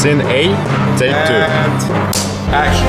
Scene A, take two. And action.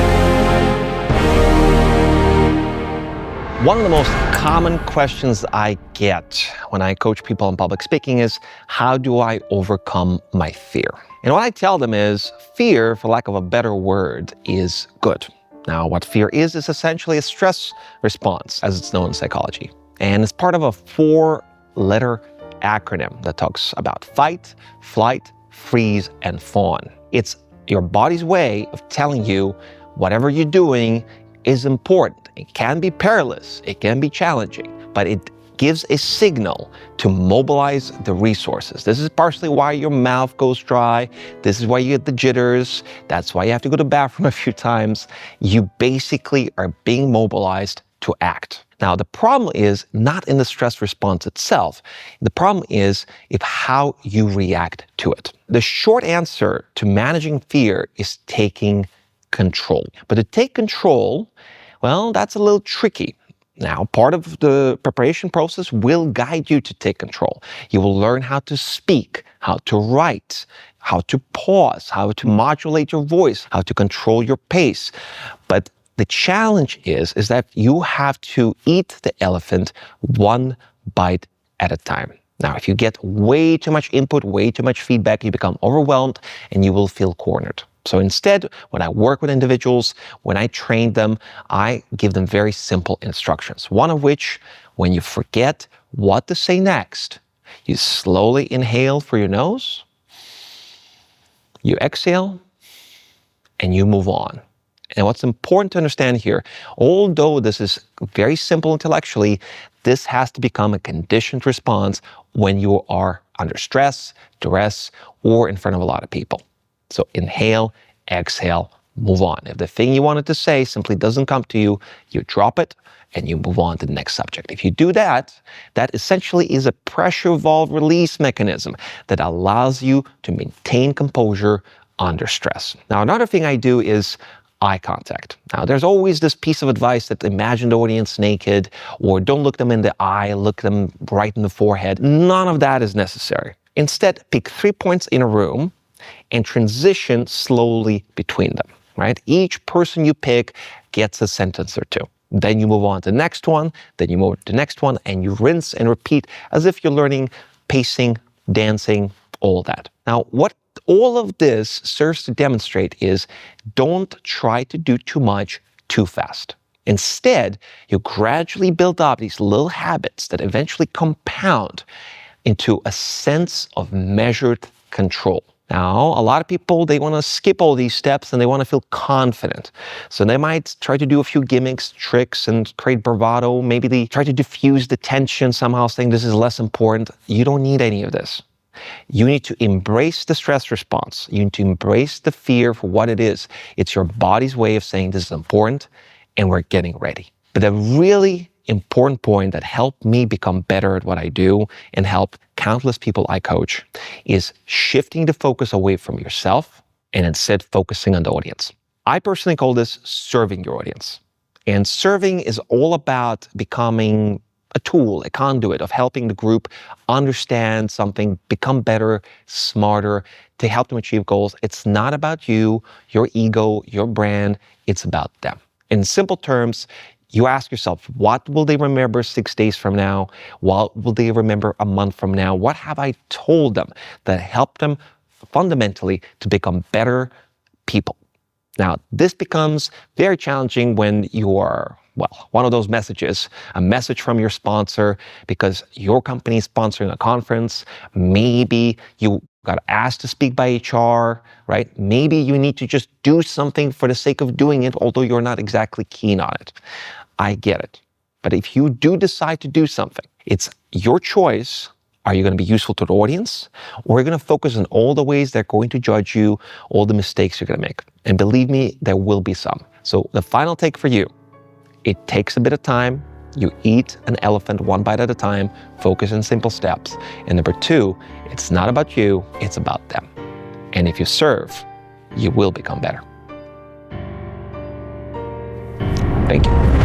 One of the most common questions I get when I coach people on public speaking is, how do I overcome my fear? And what I tell them is, fear, for lack of a better word, is good. Now, what fear is essentially a stress response, as it's known in psychology. And it's part of a 4-letter acronym that talks about fight, flight, freeze, and fawn. It's your body's way of telling you whatever you're doing is important. It can be perilous, it can be challenging, but it gives a signal to mobilize the resources. This is partially why your mouth goes dry. This is why you get the jitters. That's why you have to go to the bathroom a few times. You basically are being mobilized to act. Now, the problem is not in the stress response itself. The problem is how you react to it. The short answer to managing fear is taking control. But to take control, well, that's a little tricky. Now, part of the preparation process will guide you to take control. You will learn how to speak, how to write, how to pause, how to modulate your voice, how to control your pace. But the challenge is that you have to eat the elephant one bite at a time. Now, if you get way too much input, way too much feedback, you become overwhelmed and you will feel cornered. So instead, when I work with individuals, when I train them, I give them very simple instructions. One of which, when you forget what to say next, you slowly inhale through your nose, you exhale, and you move on. And what's important to understand here, although this is very simple intellectually, this has to become a conditioned response when you are under stress, duress, or in front of a lot of people. So inhale, exhale, move on. If the thing you wanted to say simply doesn't come to you, you drop it and you move on to the next subject. If you do that, that essentially is a pressure valve release mechanism that allows you to maintain composure under stress. Now, another thing I do is eye contact. Now, there's always this piece of advice that imagine the audience naked, or don't look them in the eye, look them right in the forehead. None of that is necessary. Instead, pick 3 points in a room and transition slowly between them, right? Each person you pick gets a sentence or two. Then you move on to the next one, then you move to the next one, and you rinse and repeat as if you're learning pacing, dancing, all that. Now, what all of this serves to demonstrate is don't try to do too much too fast. Instead, you gradually build up these little habits that eventually compound into a sense of measured control. Now, a lot of people, they want to skip all these steps and they want to feel confident. So they might try to do a few gimmicks, tricks, and create bravado. Maybe they try to diffuse the tension somehow, saying this is less important. You don't need any of this. You need to embrace the stress response. You need to embrace the fear for what it is. It's your body's way of saying this is important and we're getting ready. But a really important point that helped me become better at what I do and help countless people I coach is shifting the focus away from yourself and instead focusing on the audience. I personally call this serving your audience. And serving is all about becoming a tool, a conduit of helping the group understand something, become better, smarter, to help them achieve goals. It's not about you, your ego, your brand. It's about them. In simple terms, you ask yourself, what will they remember 6 days from now? What will they remember a month from now? What have I told them that helped them fundamentally to become better people? Now, this becomes very challenging when you are, well, one of those messages, a message from your sponsor because your company is sponsoring a conference. Maybe you got asked to speak by HR, right? Maybe you need to just do something for the sake of doing it, although you're not exactly keen on it. I get it. But if you do decide to do something, it's your choice. Are you going to be useful to the audience? Or are you going to focus on all the ways they're going to judge you, all the mistakes you're going to make? And believe me, there will be some. So the final take for you, it takes a bit of time. You eat an elephant one bite at a time, focus on simple steps. And number 2, it's not about you, it's about them. And if you serve, you will become better. Thank you.